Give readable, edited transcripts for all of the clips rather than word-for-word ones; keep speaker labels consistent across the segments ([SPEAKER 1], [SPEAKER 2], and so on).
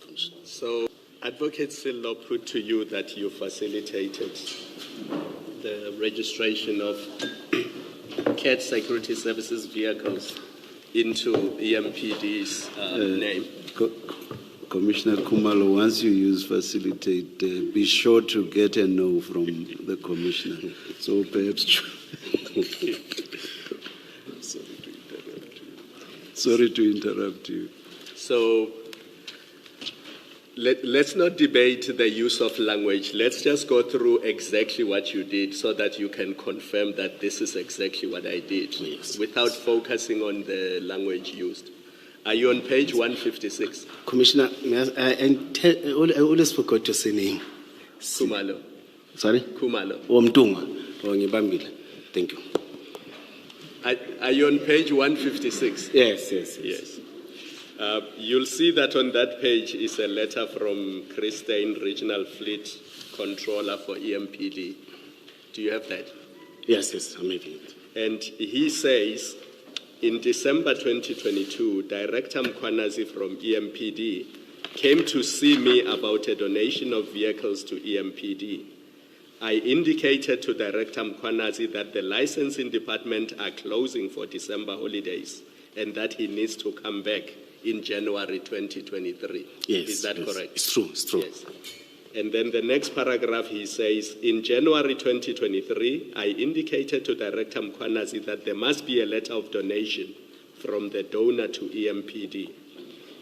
[SPEAKER 1] Commissioner.
[SPEAKER 2] So, Advocate Sillo put to you that you facilitated the registration of CAT Security Services vehicles into EMPD's name.
[SPEAKER 3] Commissioner Kumalo, once you use facilitate, be sure to get a no from the Commissioner. So perhaps... Sorry to interrupt you.
[SPEAKER 2] So, let's not debate the use of language. Let's just go through exactly what you did so that you can confirm that this is exactly what I did,
[SPEAKER 1] yes,
[SPEAKER 2] without focusing on the language used. Are you on page 156?
[SPEAKER 1] Commissioner, I always forgot to say name.
[SPEAKER 2] Kumalo.
[SPEAKER 1] Sorry?
[SPEAKER 2] Kumalo.
[SPEAKER 1] Omtunga. Thank you.
[SPEAKER 2] Are you on page 156?
[SPEAKER 1] Yes.
[SPEAKER 2] You'll see that on that page is a letter from Christine, Regional Fleet Controller for EMPD. Do you have that?
[SPEAKER 1] Yes, I'm having it.
[SPEAKER 2] And he says, in December 2022, Director Mkwanazi from EMPD came to see me about a donation of vehicles to EMPD. I indicated to Director Mkwanazi that the licensing department are closing for December holidays and that he needs to come back in January 2023.
[SPEAKER 1] Yes.
[SPEAKER 2] Is that correct?
[SPEAKER 1] It's true.
[SPEAKER 2] Yes. And then the next paragraph, he says, in January 2023, I indicated to Director Mkwanazi that there must be a letter of donation from the donor to EMPD.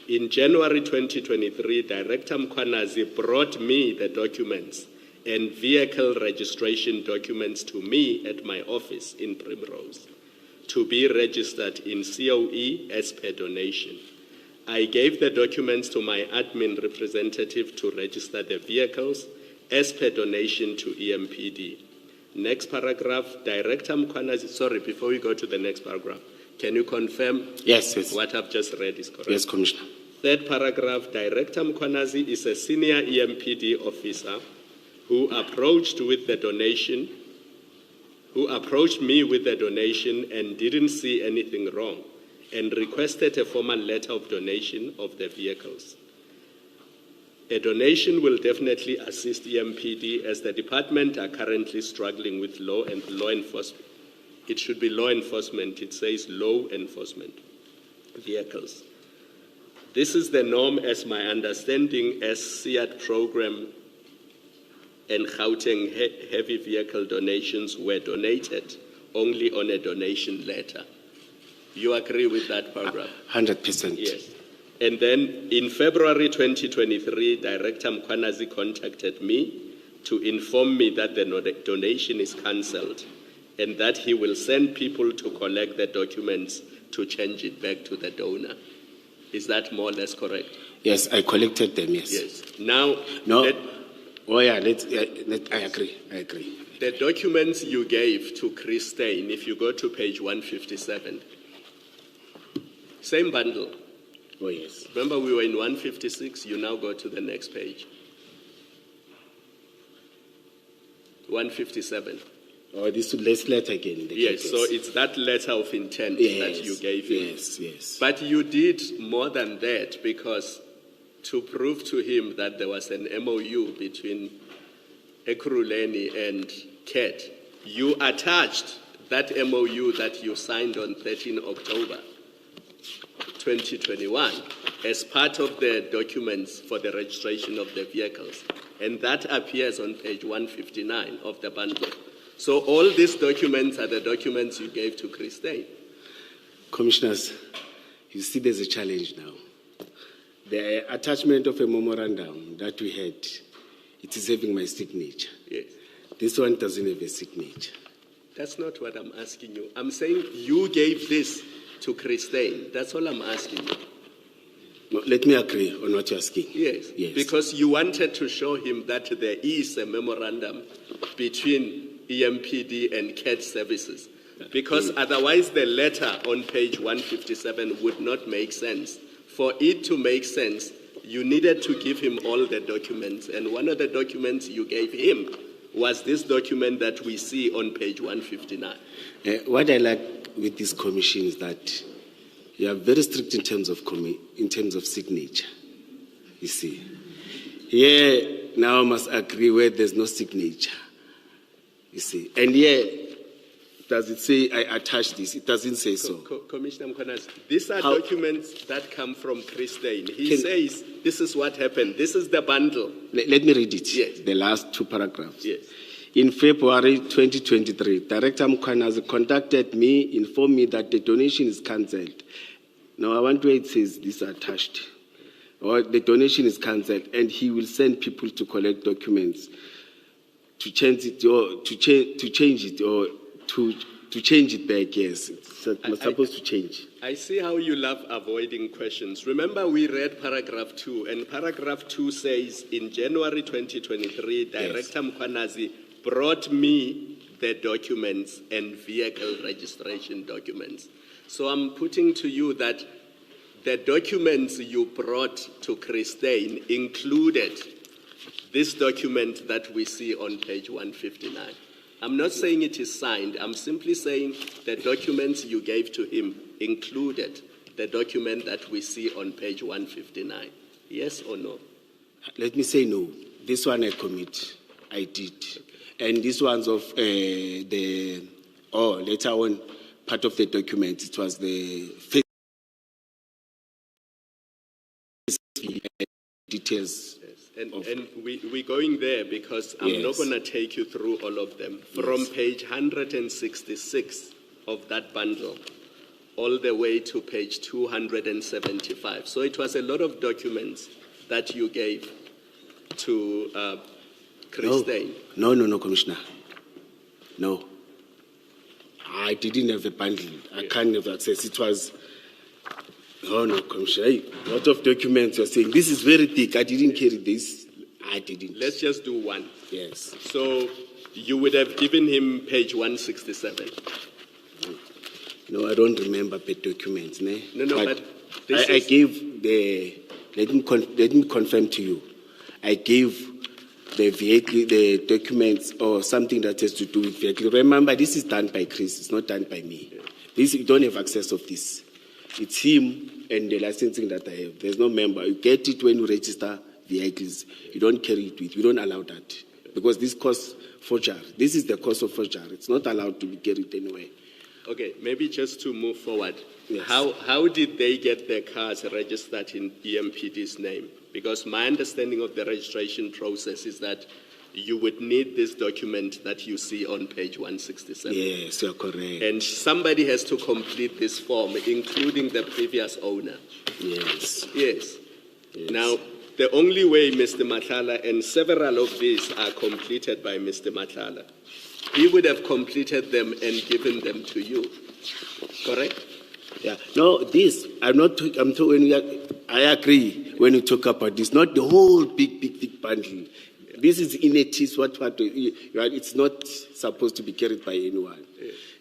[SPEAKER 2] In January 2023, Director Mkwanazi brought me the documents and vehicle registration documents to me at my office in Primrose to be registered in COE as per donation. I gave the documents to my admin representative to register the vehicles as per donation to EMPD. Next paragraph, Director Mkwanazi, sorry, before we go to the next paragraph, can you confirm
[SPEAKER 1] Yes.
[SPEAKER 2] what I've just read is correct?
[SPEAKER 1] Yes, Commissioner.
[SPEAKER 2] Third paragraph, Director Mkwanazi is a senior EMPD officer who approached me with the donation and didn't see anything wrong, and requested a formal letter of donation of the vehicles. A donation will definitely assist EMPD as the department are currently struggling with law enforcement. It should be law enforcement. It says law enforcement vehicles. This is the norm as my understanding as SEAT program and Gauteng heavy vehicle donations were donated only on a donation letter. You agree with that paragraph?
[SPEAKER 1] 100%.
[SPEAKER 2] Yes. And then in February 2023, Director Mkwanazi contacted me to inform me that the donation is cancelled and that he will send people to collect the documents to change it back to the donor. Is that more or less correct?
[SPEAKER 1] Yes, I collected them, yes.
[SPEAKER 2] Yes. Now,
[SPEAKER 1] I agree.
[SPEAKER 2] The documents you gave to Christine, if you go to page 157, same bundle.
[SPEAKER 1] Oh, yes.
[SPEAKER 2] Remember we were in 156, you now go to the next page. 157.
[SPEAKER 1] Oh, this letter again.
[SPEAKER 2] Yes, so it's that letter of intent that you gave him.
[SPEAKER 1] Yes.
[SPEAKER 2] But you did more than that, because to prove to him that there was an MOU between Ekurhuleni and CAT, you attached that MOU that you signed on 13 October 2021 as part of the documents for the registration of the vehicles. And that appears on page 159 of the bundle. So all these documents are the documents you gave to Christine.
[SPEAKER 1] Commissioners, you see there's a challenge now. The attachment of a memorandum that we had, it is having my signature.
[SPEAKER 2] Yes.
[SPEAKER 1] This one doesn't have a signature.
[SPEAKER 2] That's not what I'm asking you. I'm saying you gave this to Christine. That's all I'm asking you.
[SPEAKER 1] No, let me agree on what you're asking.
[SPEAKER 2] Yes. Because you wanted to show him that there is a memorandum between EMPD and CAT services. Because otherwise the letter on page 157 would not make sense. For it to make sense, you needed to give him all the documents. And one of the documents you gave him was this document that we see on page 159.
[SPEAKER 1] What I like with this commission is that you are very strict in terms of signature. You see. Here, now I must agree where there's no signature. You see. And here, does it say I attached this? It doesn't say so.
[SPEAKER 2] Commissioner Mkwanazi, these are documents that come from Christine. He says, this is what happened. This is the bundle.
[SPEAKER 1] Let me read it.
[SPEAKER 2] Yes.
[SPEAKER 1] The last two paragraphs.
[SPEAKER 2] Yes.
[SPEAKER 1] In February 2023, Director Mkwanazi contacted me, informed me that the donation is cancelled. Now, I want where it says this attached. Or the donation is cancelled, and he will send people to collect documents to change it, or to change it, or to change it back. Yes, it's supposed to change.
[SPEAKER 2] I see how you love avoiding questions. Remember, we read paragraph 2, and paragraph 2 says, in January 2023, Director Mkwanazi brought me the documents and vehicle registration documents. So I'm putting to you that the documents you brought to Christine included this document that we see on page 159. I'm not saying it is signed. I'm simply saying the documents you gave to him included the document that we see on page 159. Yes or no?
[SPEAKER 1] Let me say no. This one I commit. I did. And this one's of later on, part of the document, it was the details.
[SPEAKER 2] Yes. And we're going there because I'm not going to take you through all of them. From page 166 of that bundle, all the way to page 275. So it was a lot of documents that you gave to Christine.
[SPEAKER 1] No, Commissioner. No. I didn't have a bundle. I can't have access. It was... No, Commissioner. A lot of documents you're saying, this is very thick. I didn't carry this. I didn't.
[SPEAKER 2] Let's just do one.
[SPEAKER 1] Yes.
[SPEAKER 2] So you would have given him page 167.
[SPEAKER 1] No, I don't remember the documents.
[SPEAKER 2] No, but
[SPEAKER 1] I gave the... Let me confirm to you. I gave the vehicle, the documents, or something that has to do with vehicle. Remember, this is done by Chris. It's not done by me. This, you don't have access of this. It's him and the licensing that I have. There's no member. You get it when you register vehicles. You don't carry it with. We don't allow that because this costs forgery. This is the cost of forgery. It's not allowed to be carried anywhere.
[SPEAKER 2] Okay, maybe just to move forward.
[SPEAKER 1] Yes.
[SPEAKER 2] How did they get their cars registered in EMPD's name? Because my understanding of the registration process is that you would need this document that you see on page 167.
[SPEAKER 1] Yes, you're correct.
[SPEAKER 2] And somebody has to complete this form, including the previous owner.
[SPEAKER 1] Yes.
[SPEAKER 2] Yes. Now, the only way Mr. Madlanga, and several of these are completed by Mr. Madlanga, he would have completed them and given them to you. Correct?
[SPEAKER 1] Yeah. No, this, I'm talking, I agree when you talk about this, not the whole big bundle. This is innate, it's not supposed to be carried by anyone.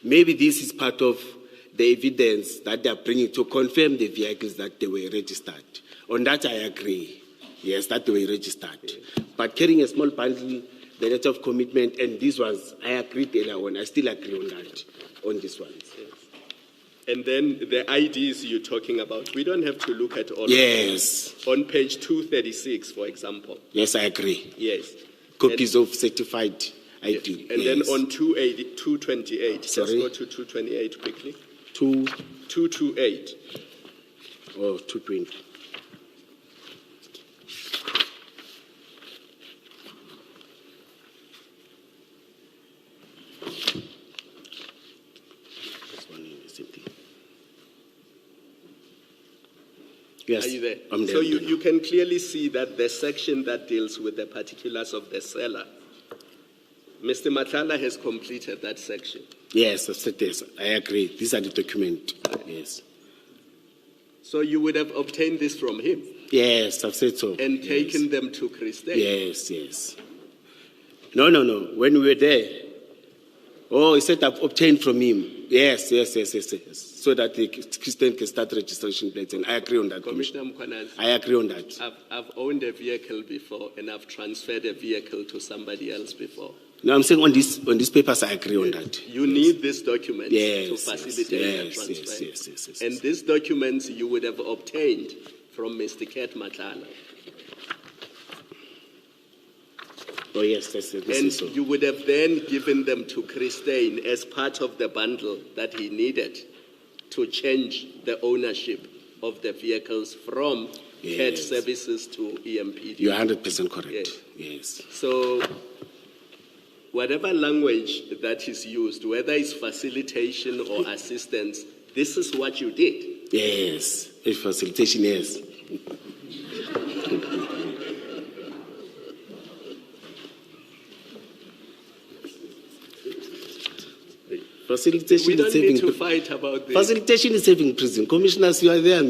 [SPEAKER 1] Maybe this is part of the evidence that they are bringing to confirm the vehicles that they were registered. On that, I agree. Yes, that they were registered. But carrying a small bundle, the letter of commitment, and these ones, I agreed earlier on. I still agree on that, on this one.
[SPEAKER 2] And then the IDs you're talking about, we don't have to look at all
[SPEAKER 1] Yes.
[SPEAKER 2] of them. On page 236, for example.
[SPEAKER 1] Yes, I agree.
[SPEAKER 2] Yes.
[SPEAKER 1] Copies of certified ID.
[SPEAKER 2] And then on 228,
[SPEAKER 1] Sorry?
[SPEAKER 2] let's go to 228 quickly.
[SPEAKER 1] 228. Oh, 220. Yes,
[SPEAKER 2] Are you there?
[SPEAKER 1] I'm there.
[SPEAKER 2] So you can clearly see that the section that deals with the particulars of the seller, Mr. Madlanga has completed that section.
[SPEAKER 1] Yes, I've said this. I agree. These are the documents. Yes.
[SPEAKER 2] So you would have obtained this from him?
[SPEAKER 1] Yes, I've said so.
[SPEAKER 2] And taken them to Christine?
[SPEAKER 1] Yes. No. When we were there, he said I've obtained from him. Yes. So that the Christian can start registration plates. And I agree on that.
[SPEAKER 2] Commissioner Mkwanazi,
[SPEAKER 1] I agree on that.
[SPEAKER 2] I've owned a vehicle before and I've transferred a vehicle to somebody else before.
[SPEAKER 1] No, I'm saying on these papers, I agree on that.
[SPEAKER 2] You need this document to facilitate the transfer.
[SPEAKER 1] Yes.
[SPEAKER 2] And these documents you would have obtained from Mr. Madlanga.
[SPEAKER 1] Oh, yes, this
[SPEAKER 2] And
[SPEAKER 1] is so.
[SPEAKER 2] you would have then given them to Christine as part of the bundle that he needed to change the ownership of the vehicles from CAT
[SPEAKER 1] Yes.
[SPEAKER 2] services to EMPD.
[SPEAKER 1] You're 100% correct.
[SPEAKER 2] Yes.
[SPEAKER 1] Yes.
[SPEAKER 2] So, whatever language that is used, whether it's facilitation or assistance, this is what you did.
[SPEAKER 1] Yes. A facilitation, yes. Facilitation
[SPEAKER 2] We don't
[SPEAKER 1] is saving
[SPEAKER 2] need to fight about this.
[SPEAKER 1] Facilitation is saving prison. Commissioners, you are there.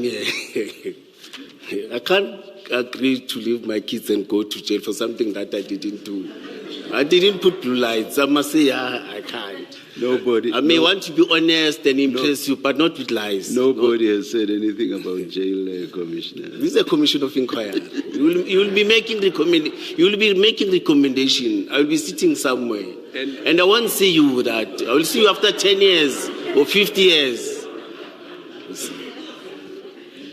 [SPEAKER 1] I can't agree to leave my kids and go to jail for something that I didn't do. I didn't put blue lights. I must say, I can't.
[SPEAKER 3] Nobody.
[SPEAKER 1] I may want to be honest and impress you, but not with lies.
[SPEAKER 3] Nobody has said anything about jail, Commissioner.
[SPEAKER 1] This is a commission of inquiry. You will be making recommendation. I will be sitting somewhere, and I won't see you with that. I will see you after 10 years or 50 years.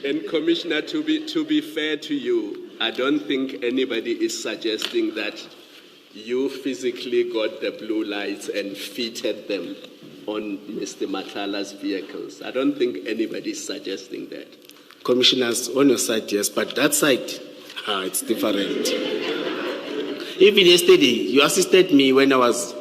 [SPEAKER 2] And Commissioner, to be fair to you, I don't think anybody is suggesting that you physically got the blue lights and fitted them on Mr. Matlala's vehicles. I don't think anybody is suggesting that.
[SPEAKER 1] Commissioners, on your side, yes, but that side, it's different. Even yesterday, you assisted me when I was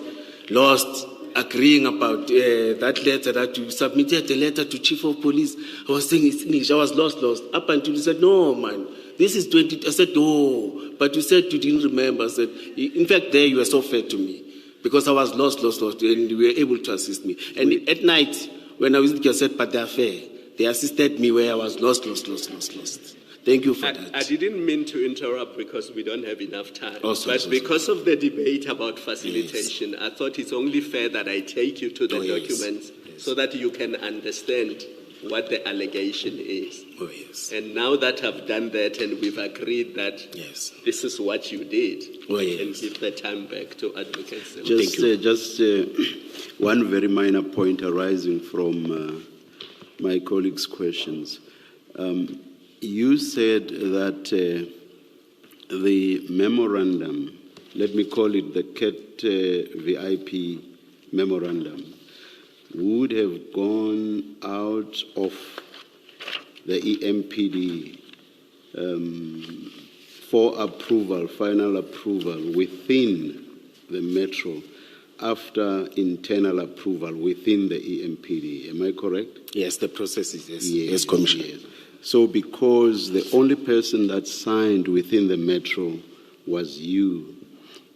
[SPEAKER 1] lost, agreeing about that letter that you submitted, a letter to Chief of Police. I was saying it's English. I was lost. Up until you said, no, man, this is 20. I said, no, but you said you didn't remember. I said, in fact, there you were so fair to me because I was lost, and you were able to assist me. And at night, when I was with you, I said, but they're fair. They assisted me where I was lost. Thank you for that.
[SPEAKER 2] I didn't mean to interrupt because we don't have enough time.
[SPEAKER 1] Sorry.
[SPEAKER 2] Because of the debate about facilitation, yes. I thought it's only fair that I take you to the documents so that you can understand what the allegation is.
[SPEAKER 1] Oh, yes.
[SPEAKER 2] And now that I've done that and we've agreed that this is what you did, I can give the time back to Advocate Zimmer.
[SPEAKER 3] Just one very minor point arising from my colleagues' questions. You said that the memorandum, let me call it the CAT VIP memorandum, would have gone out of the EMPD for approval, final approval within the Metro after internal approval within the EMPD. Am I correct?
[SPEAKER 1] Yes, the process is yes, Commissioner.
[SPEAKER 3] Yes. So because the only person that signed within the Metro was you,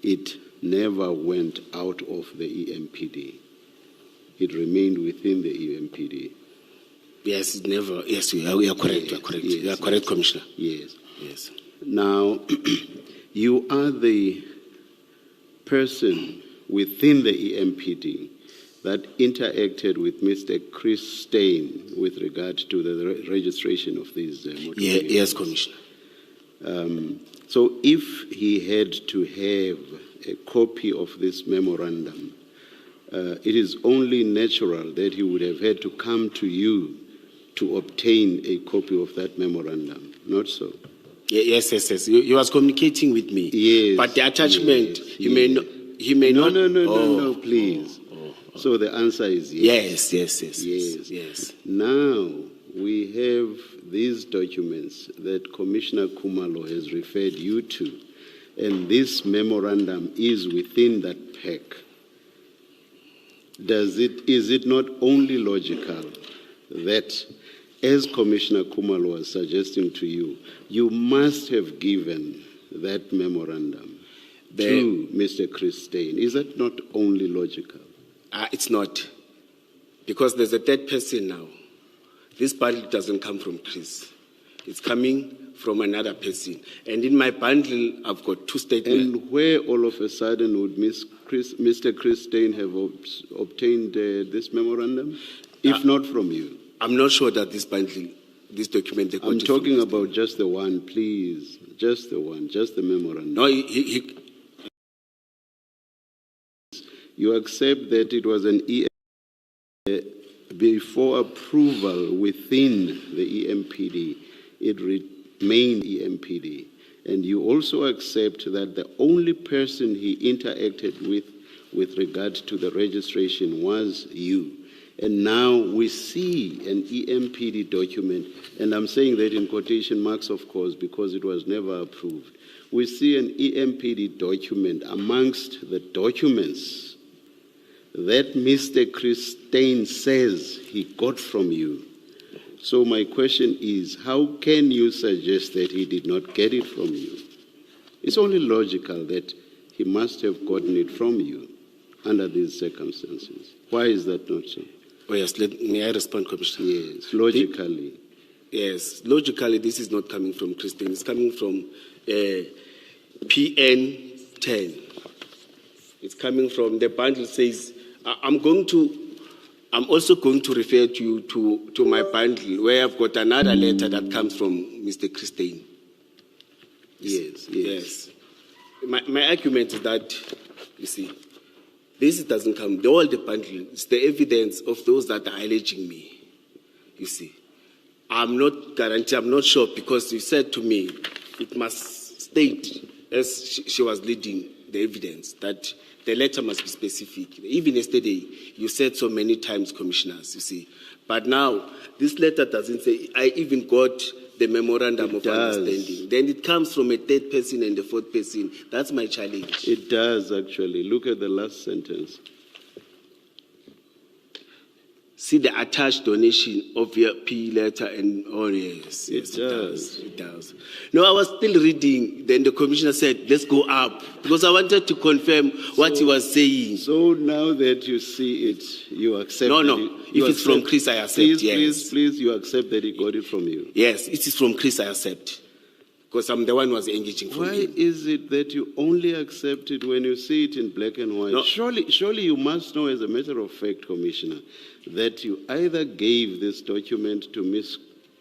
[SPEAKER 3] it never went out of the EMPD. It remained within the EMPD.
[SPEAKER 1] Yes, it never. Yes, we are correct. You are correct.
[SPEAKER 3] Yes,
[SPEAKER 1] you are correct, Commissioner.
[SPEAKER 3] Yes.
[SPEAKER 1] Yes.
[SPEAKER 3] Now, you are the person within the EMPD that interacted with Mr. Chris Stein with regard to the registration of these motor vehicles.
[SPEAKER 1] Yes, Commissioner.
[SPEAKER 3] So if he had to have a copy of this memorandum, it is only natural that he would have had to come to you to obtain a copy of that memorandum, not so?
[SPEAKER 1] Yes. He was communicating with me.
[SPEAKER 3] Yes.
[SPEAKER 1] But the attachment, he may not.
[SPEAKER 3] No, please. So the answer is yes.
[SPEAKER 1] Yes.
[SPEAKER 3] Now we have these documents that Commissioner Khumalo has referred you to, and this memorandum is within that pack. Is it not only logical that, as Commissioner Khumalo was suggesting to you, you must have given that memorandum to Mr. Chris Stein? Is that not only logical?
[SPEAKER 1] It's not. Because there's a third person now. This bundle doesn't come from Chris. It's coming from another person. And in my bundle, I've got two statements.
[SPEAKER 3] And where all of a sudden would Mr. Chris Stein have obtained this memorandum, if not from you?
[SPEAKER 1] I'm not sure that this bundle, this document...
[SPEAKER 3] I'm talking about just the one, please. Just the one, just the memorandum.
[SPEAKER 1] No,
[SPEAKER 3] You accept that it was an before approval within the EMPD, it remained EMPD, And you also accept that the only person he interacted with regard to the registration was you. And now we see an EMPD document, and I'm saying that in quotation marks, of course, because it was never approved. We see an EMPD document amongst the documents that Mr. Christine says he got from you. So my question is, how can you suggest that he did not get it from you? It's only logical that he must have gotten it from you under these circumstances. Why is that not so?
[SPEAKER 1] Oh, yes, may I respond, Commissioner?
[SPEAKER 3] Yes, logically.
[SPEAKER 1] Yes, logically, this is not coming from Christine. It's coming from PN 10. It's coming from the bundle says, I'm also going to refer you to my bundle where I've got another letter that comes from Mr. Christine. Yes. My argument is that, you see, this doesn't come, all the bundle, it's the evidence of those that are alleging me, you see. I'm not guaranteed, I'm not sure, because you said to me, it must state, as she was leading the evidence, that the letter must be specific. Even yesterday, you said so many times, commissioners, you see. But now, this letter doesn't say, I even got the memorandum of understanding. Then it comes from a third person and a fourth person. That's my challenge.
[SPEAKER 3] It does, actually. Look at the last sentence.
[SPEAKER 1] See the attached donation of your P letter and yes,
[SPEAKER 3] It does.
[SPEAKER 1] It does. No, I was still reading. Then the commissioner said, let's go up. Because I wanted to confirm what he was saying.
[SPEAKER 3] So now that you see it, you accept
[SPEAKER 1] No.
[SPEAKER 3] it.
[SPEAKER 1] If it's from Chris, I accept,
[SPEAKER 3] Please, you accept that he got it from you.
[SPEAKER 1] Yes, it is from Chris, I accept. Because I'm the one who was engaging for
[SPEAKER 3] Why
[SPEAKER 1] him.
[SPEAKER 3] is it that you only accept it when you see it in black and white?
[SPEAKER 1] No.
[SPEAKER 3] Surely you must know, as a matter of fact, Commissioner, that you either gave this document to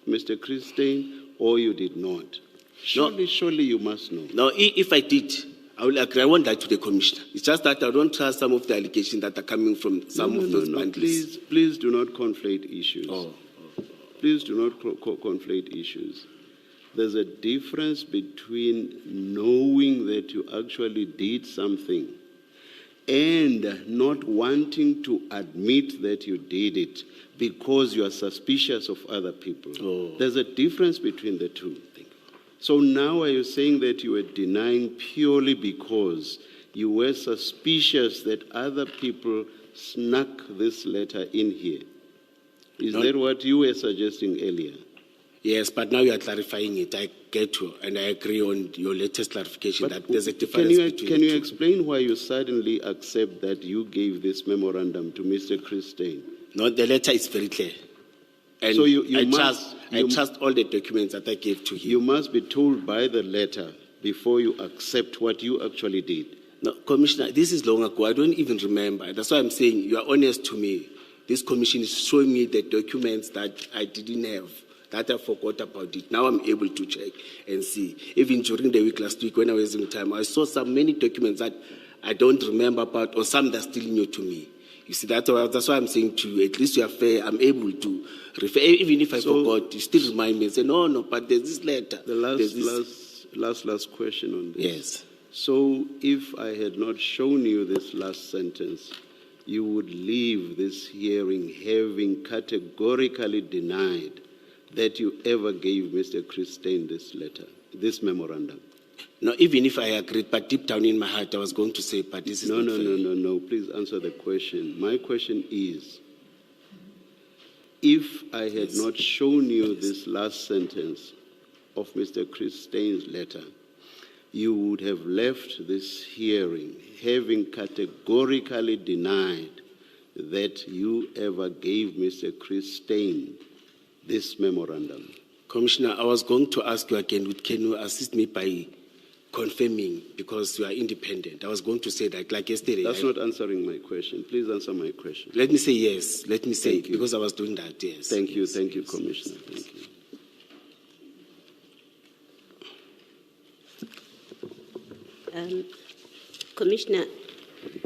[SPEAKER 3] Mr. Christine or you did not. Surely you must know.
[SPEAKER 1] Now, if I did, I will agree. I won't lie to the commissioner. It's just that I don't trust some of the allegations that are coming from some of those bundles.
[SPEAKER 3] Please do not conflate issues. Please do not conflate issues. There's a difference between knowing that you actually did something and not wanting to admit that you did it because you are suspicious of other people. There's a difference between the two. So now are you saying that you were denying purely because you were suspicious that other people snuck this letter in here? Is that what you were suggesting earlier?
[SPEAKER 1] Yes, but now you are clarifying it. I get you, and I agree on your latest clarification that there's a difference between
[SPEAKER 3] Can you explain why you suddenly accept that you gave this memorandum to Mr. Christine?
[SPEAKER 1] No, the letter is very clear. And
[SPEAKER 3] So
[SPEAKER 1] I trust all the documents that I gave to him.
[SPEAKER 3] You must be told by the letter before you accept what you actually did.
[SPEAKER 1] No, Commissioner, this is long ago. I don't even remember. That's why I'm saying you are honest to me. This commission is showing me the documents that I didn't have, that I forgot about it. Now I'm able to check and see. Even during the week last week when I was in time, I saw many documents that I don't remember about, or some that are still new to me. You see, that's why I'm saying to you, at least you are fair. I'm able to refer. Even if I forgot, you still remind me and say, no, but there's this letter.
[SPEAKER 3] The last question on this.
[SPEAKER 1] Yes.
[SPEAKER 3] So if I had not shown you this last sentence, you would leave this hearing having categorically denied that you ever gave Mr. Christine this letter, this memorandum.
[SPEAKER 1] No, even if I agreed, but deep down in my heart, I was going to say, but this is not fair.
[SPEAKER 3] No. Please answer the question. My question is, if I had not shown you this last sentence of Mr. Christine's letter, you would have left this hearing having categorically denied that you ever gave Mr. Christine this memorandum.
[SPEAKER 1] Commissioner, I was going to ask you again, can you assist me by confirming, because you are independent? I was going to say that, like yesterday.
[SPEAKER 3] That's not answering my question. Please answer my question.
[SPEAKER 1] Let me say yes. Let me say,
[SPEAKER 3] Thank you.
[SPEAKER 1] because I was doing that, yes.
[SPEAKER 3] Thank you, Commissioner. Thank you.
[SPEAKER 4] Commissioner,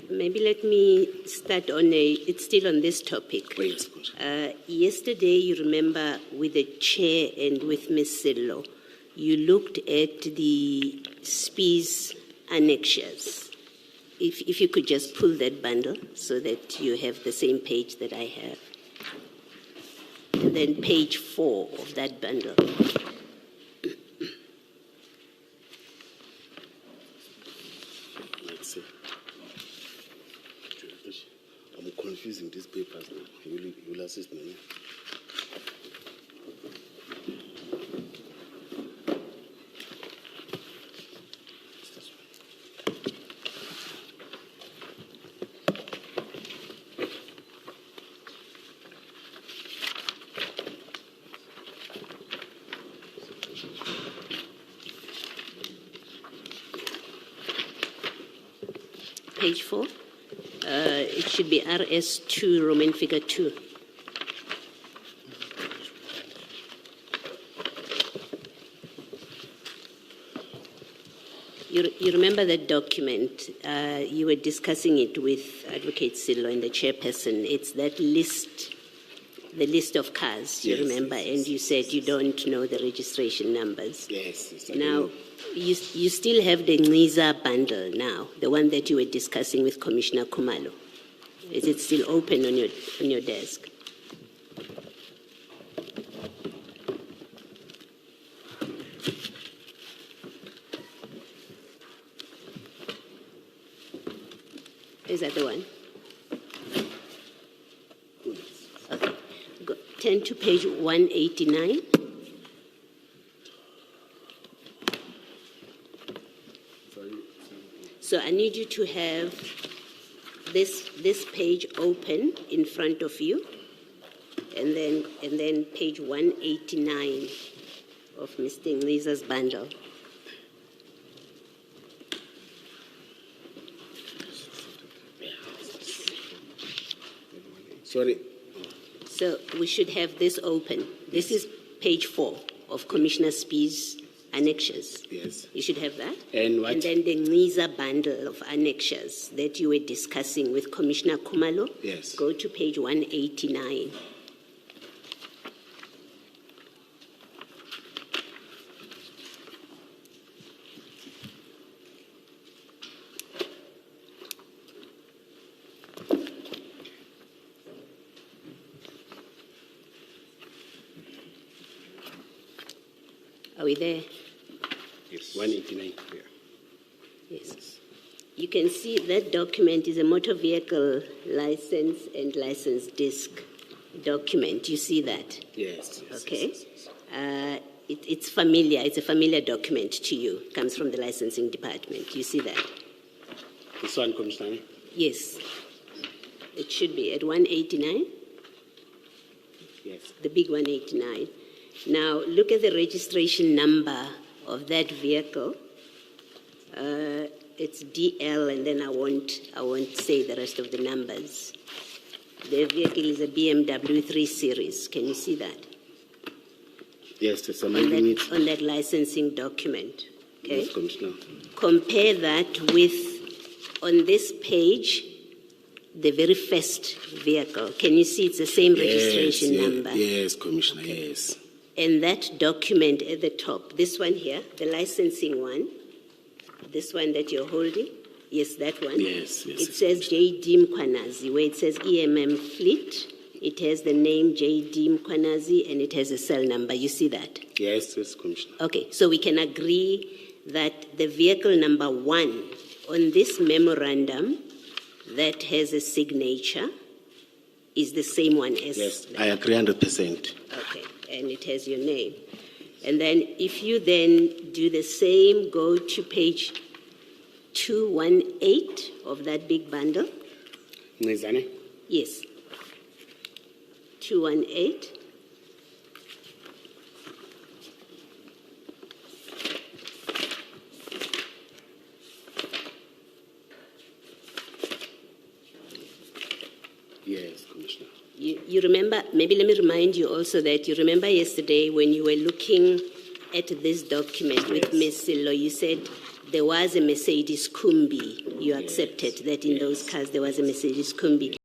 [SPEAKER 4] maybe let me start it's still on this topic.
[SPEAKER 1] Oh, yes,
[SPEAKER 4] Yesterday, you remember, with the chair and with Ms. Sillo, you looked at the SPIS annexures. If you could just pull that bundle so that you have the same page that I have. And then page 4 of that bundle.
[SPEAKER 1] Let's see. I'm confusing these papers now. You'll assist me.
[SPEAKER 4] Page 4. It should be RS2, Roman figure 2. You remember that document? You were discussing it with Advocate Silo and the chairperson. It's that list, the list of cars, you
[SPEAKER 1] Yes,
[SPEAKER 4] remember?
[SPEAKER 1] yes,
[SPEAKER 4] And you said you don't know the registration numbers.
[SPEAKER 1] Yes. I
[SPEAKER 4] Now,
[SPEAKER 1] know.
[SPEAKER 4] you still have the Ngiza bundle now, the one that you were discussing with Commissioner Khumalo. Is it still open on your desk? Is that the one? Okay. Turn to page 189. So I need you to have this page open in front of you, and then page 189 of Mr. Ngiza's bundle.
[SPEAKER 1] Sorry.
[SPEAKER 4] So we should have this open. This is page 4 of Commissioner Spee's annexures.
[SPEAKER 1] Yes.
[SPEAKER 4] You should have that.
[SPEAKER 1] And what?
[SPEAKER 4] And then the Ngiza bundle of annexures that you were discussing with Commissioner Khumalo.
[SPEAKER 1] Yes.
[SPEAKER 4] Go to page 189. Are we there?
[SPEAKER 1] Yes. 189. Yeah.
[SPEAKER 4] Yes. You can see that document is a motor vehicle license and license disc document. You see that?
[SPEAKER 1] Yes.
[SPEAKER 4] Okay.
[SPEAKER 1] Yes.
[SPEAKER 4] It's familiar. It's a familiar document to you. It comes from the licensing department. You see that?
[SPEAKER 1] This one, Commissioner?
[SPEAKER 4] Yes. It should be at 189.
[SPEAKER 1] Yes.
[SPEAKER 4] The big 189. Now, look at the registration number of that vehicle. It's DL, and then I won't say the rest of the numbers. The vehicle is a BMW 3 Series. Can you see that?
[SPEAKER 1] Yes, there's some
[SPEAKER 4] On
[SPEAKER 1] limit.
[SPEAKER 4] that, on that licensing document. Okay.
[SPEAKER 1] Yes, Commissioner.
[SPEAKER 4] Compare that with, on this page, the very first vehicle. Can you see it's the same registration number?
[SPEAKER 1] Yes, Commissioner, yes.
[SPEAKER 4] And that document at the top, this one here, the licensing one, this one that you're holding, yes, that one.
[SPEAKER 1] Yes.
[SPEAKER 4] It says J.D. Mkwanazi, where it says EMM Fleet. It has the name J.D. Mkwanazi, and it has a cell number. You see that?
[SPEAKER 1] Yes, Commissioner.
[SPEAKER 4] Okay, so we can agree that the vehicle number 1 on this memorandum that has a signature is the same one as
[SPEAKER 1] Yes,
[SPEAKER 4] that.
[SPEAKER 1] I agree 100%.
[SPEAKER 4] Okay, and it has your name. And then if you then do the same, go to page 218 of that big bundle.
[SPEAKER 1] Ngizane?
[SPEAKER 4] Yes. 218.
[SPEAKER 1] Yes, Commissioner.
[SPEAKER 4] You remember, maybe let me remind you also that you remember yesterday when you were looking at this document with Ms. Silo, you said there was a Mercedes Kumbi. You accepted that in those cars there was a Mercedes Kumbi.